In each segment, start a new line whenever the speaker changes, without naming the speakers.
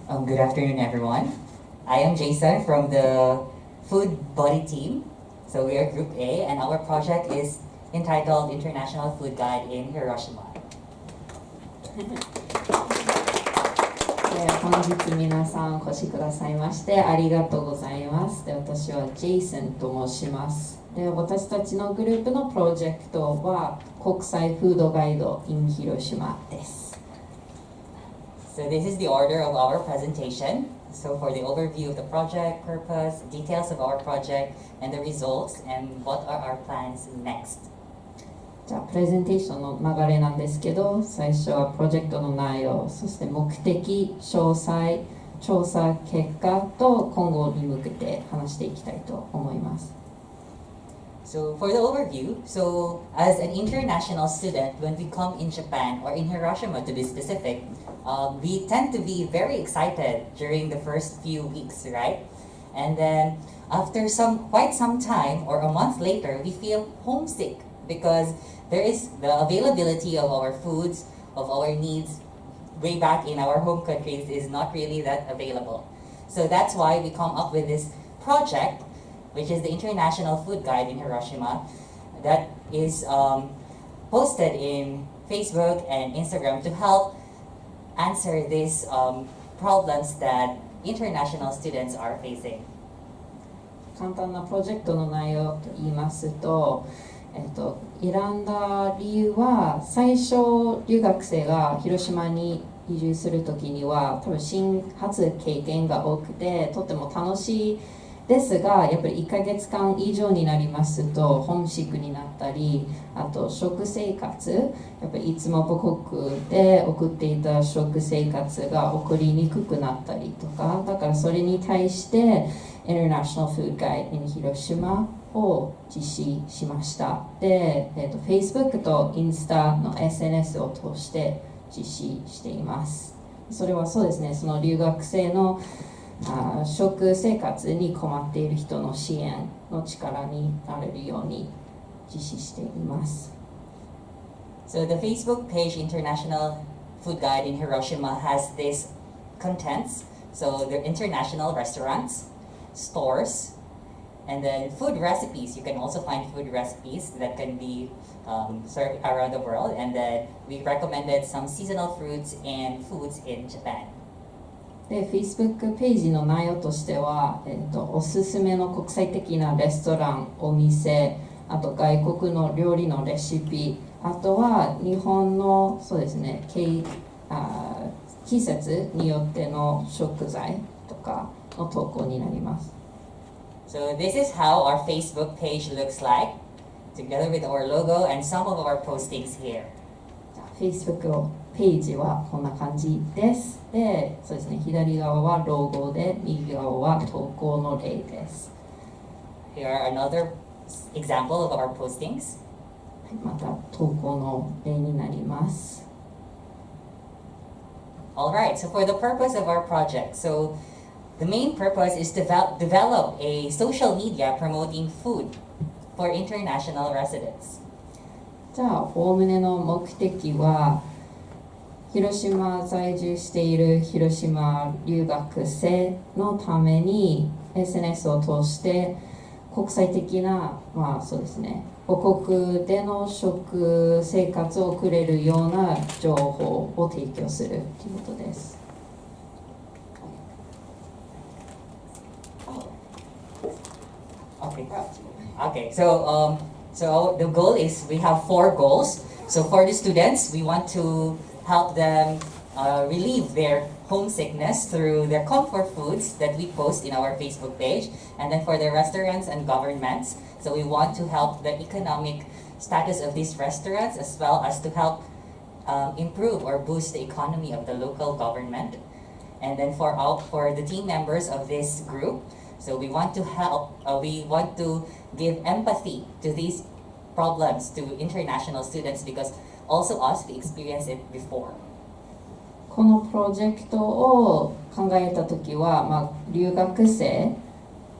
Good afternoon, everyone. I am Jason from the Foodie team. So we are Group A, and our project is entitled International Food Guide in Hiroshima.
本日皆さんお越しくださいましてありがとうございます。で、私はジェイソンと申します。で、私たちのグループのプロジェクトは国際フードガイド in 広島です。
So this is the order of our presentation. So for the overview of the project, purpose, details of our project, and the results, and what are our plans next.
じゃあプレゼンテーションの流れなんですけど、最初はプロジェクトの内容、そして目的、詳細、調査結果と今後に向けて話していきたいと思います。
So for the overview, so as an international student, when we come in Japan or in Hiroshima to be specific, we tend to be very excited during the first few weeks, right? And then after quite some time or a month later, we feel homesick because there is the availability of our foods, of our needs way back in our home countries is not really that available. So that's why we come up with this project, which is the International Food Guide in Hiroshima, that is posted in Facebook and Instagram to help answer these problems that international students are facing.
簡単なプロジェクトの内容と言いますと、選んだ理由は最初留学生が広島に移住するときには多分新初経験が多くてとても楽しいですが、やっぱり1ヶ月間以上になりますとホームシックになったり、あと食生活、やっぱりいつも母国で送っていた食生活が送りにくくなったりとか、だからそれに対してInternational Food Guide in 広島を実施しました。で、Facebook とインスタの SNS を通して実施しています。それはそうですね、その留学生の食生活に困っている人の支援の力になれるように実施しています。
So the Facebook page International Food Guide in Hiroshima has this contents. So the international restaurants, stores, and then food recipes. You can also find food recipes that can be served around the world. And then we recommended some seasonal fruits and foods in Japan.
で、Facebook ページの内容としては、おすすめの国際的なレストラン、お店、あと外国の料理のレシピ、あとは日本のそうですね、季節によっての食材とかの投稿になります。
So this is how our Facebook page looks like, together with our logo and some of our postings here.
Facebook ページはこんな感じです。で、そうですね、左側はロゴで、右側は投稿の例です。
Here are another example of our postings.
また投稿の例になります。
Alright, so for the purpose of our project, so the main purpose is to develop a social media promoting food for international residents.
じゃあ、おおむねの目的は、広島在住している広島留学生のために SNS を通して国際的な、そうですね、母国での食生活を送れるような情報を提供するということです。
Okay. So the goal is we have 4 goals. So for the students, we want to help them relieve their homesickness through their comfort foods that we post in our Facebook page. And then for the restaurants and governments, so we want to help the economic status of these restaurants as well as to help improve or boost the economy of the local government. And then for the team members of this group, so we want to help, we want to give empathy to these problems to international students because also us, we experienced it before.
このプロジェクトを考えたときは、留学生、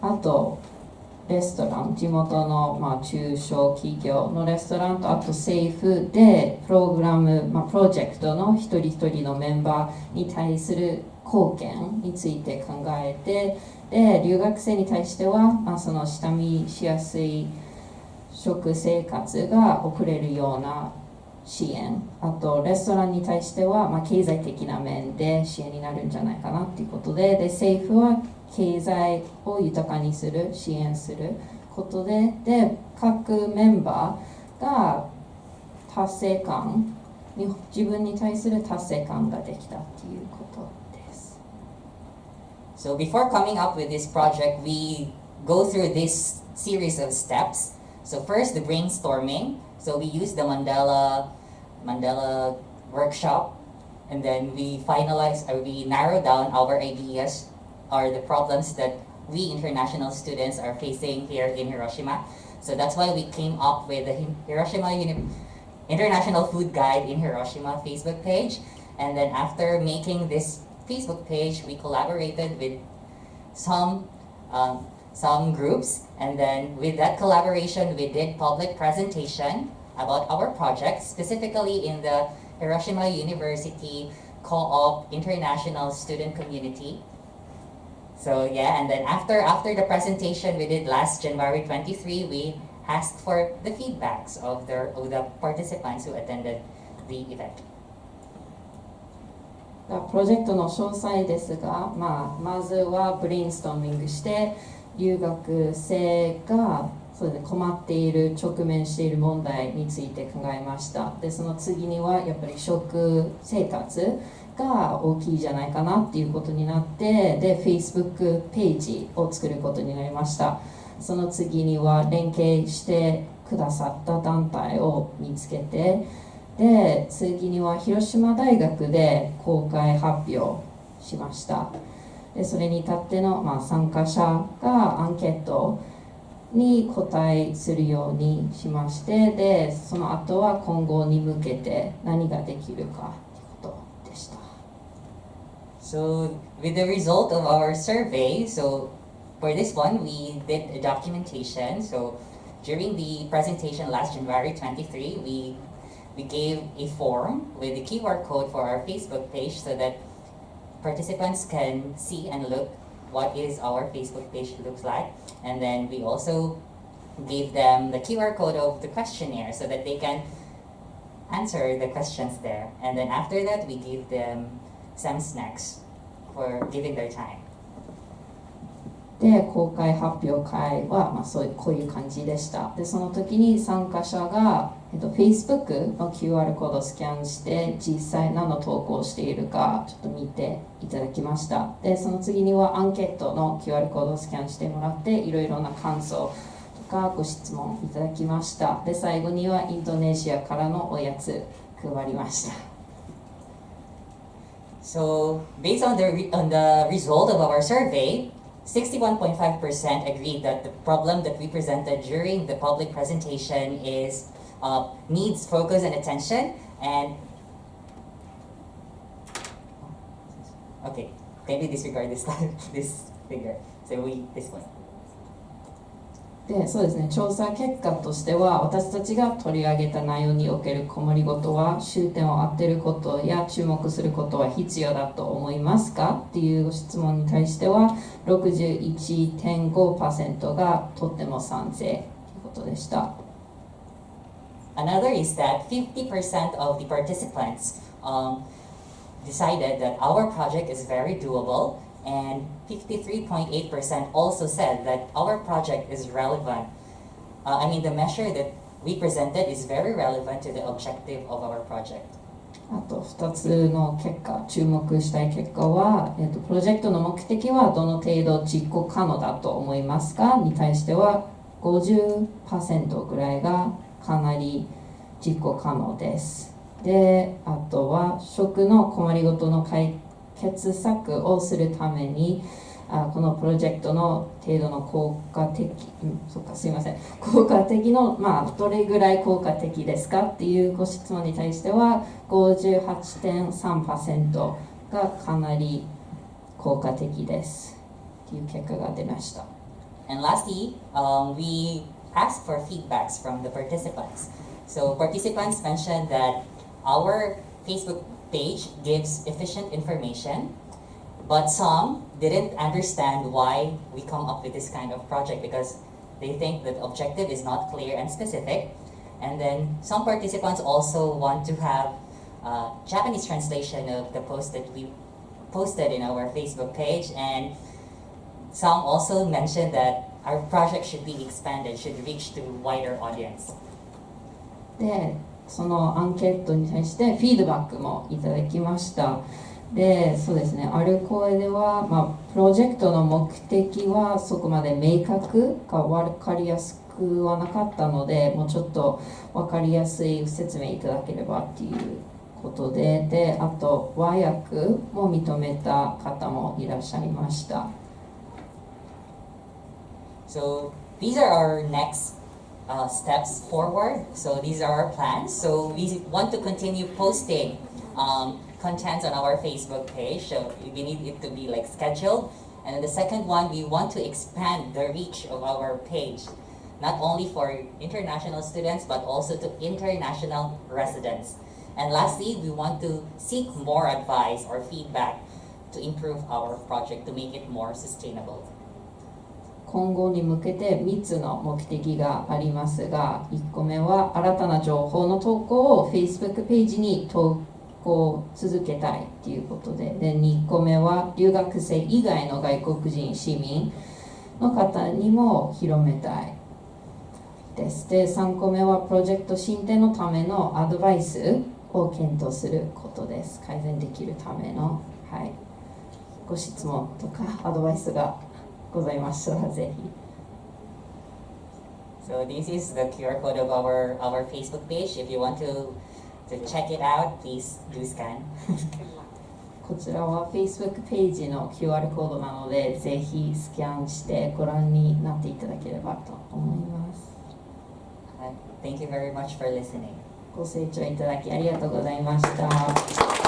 あとレストラン、地元の、中小企業のレストランとあと政府でプログラム、プロジェクトの一人一人のメンバーに対する貢献について考えて、で留学生に対しては、その下見しやすい食生活が送れるような支援、あとレストランに対しては、経済的な面で支援になるんじゃないかなということで、政府は経済を豊かにする、支援することで、各メンバーが達成感、自分に対する達成感ができたということです。
So before coming up with this project, we go through this series of steps. So first, the brainstorming. So we use the Mandela workshop, and then we narrow down our ideas or the problems that we international students are facing here in Hiroshima. So that's why we came up with the Hiroshima International Food Guide in Hiroshima Facebook page. And then after making this Facebook page, we collaborated with some groups, and then with that collaboration, we did public presentation about our project, specifically in the Hiroshima University Co-op International Student Community. So yeah, and then after the presentation we did last January 23, we asked for the feedbacks of the participants who attended the event.
プロジェクトの詳細ですが、まずはブレインストーミングして留学生が困っている、直面している問題について考えました。でその次にはやっぱり食生活が大きいじゃないかなっていうことになって、で Facebook ページを作ることになりました。その次には連携してくださった団体を見つけて、で次には広島大学で公開発表しました。でそれに至っての、参加者がアンケートに答えするようにしまして、でその後は今後に向けて何ができるかということでした。
So with the result of our survey, so for this one we did a documentation. So during the presentation last January 23, we gave a form with the QR code for our Facebook page so that participants can see and look what is our Facebook page looks like. And then we also gave them the QR code of the questionnaire so that they can answer the questions there. And then after that, we gave them some snacks for giving their time.
で公開発表会は、こういう感じでした。でその時に参加者が、Facebook の QR コードをスキャンして実際何の投稿をしているかちょっと見ていただきました。でその次にはアンケートの QR コードをスキャンしてもらっていろいろな感想とかご質問いただきました。で最後にはインドネシアからのおやつ配りました。
So based on the result of our survey, 61.5% agreed that the problem that we presented during the public presentation is needs focus and attention, and okay, maybe disregard this figure. So this one.
でそうですね、調査結果としては私たちが取り上げた内容における困りごとは終点を当てることや注目することは必要だと思いますかっていうご質問に対しては 61.5% がとっても賛成ということでした。
Another is that 50% of the participants decided that our project is very doable, and 53.8% also said that our project is relevant. The measure that we presented is very relevant to the objective of our project.
あと2つの結果、注目したい結果は、プロジェクトの目的はどの程度実行可能だと思いますかに対しては 50% ぐらいがかなり実行可能です。で、あとは食の困りごとの解決策をするためにこのプロジェクトの程度の効果的の、どれぐらい効果的ですかっていうご質問に対しては 58.3% がかなり効果的ですっていう結果が出ました。
And lastly, we asked for feedbacks from the participants. So participants mentioned that our Facebook page gives efficient information. But some didn't understand why we come up with this kind of project because they think that the objective is not clear and specific. And then some participants also want to have Japanese translation of the post that we posted in our Facebook page. And some also mentioned that our project should be expanded, should reach to wider audience.
で、そのアンケートに対してフィードバックもいただきました。で、そうですね、ある声では、プロジェクトの目的はそこまで明確か分かりやすくはなかったので、もうちょっと分かりやすい説明いただければっていうことで、で、あと和訳も認めた方もいらっしゃいました。
So these are our next steps forward. So these are our plans. So we want to continue posting contents on our Facebook page. So we need it to be like scheduled. And then the second one, we want to expand the reach of our page, not only for international students, but also to international residents. And lastly, we want to seek more advice or feedback to improve our project to make it more sustainable.
今後に向けて3つの目的がありますが、1個目は新たな情報の投稿を Facebook ページに投稿続けたいということで、2個目は留学生以外の外国人市民の方にも広めたいです。で、3個目はプロジェクト進展のためのアドバイスを検討することです。改善できるための、ご質問とかアドバイスがございましたらぜひ。
So this is the QR code of our Facebook page. If you want to check it out, please do scan.
こちらは Facebook ページの QR コードなので、ぜひスキャンしてご覧になっていただければと思います。
Thank you very much for listening.
ご清聴いただきありがとうございました。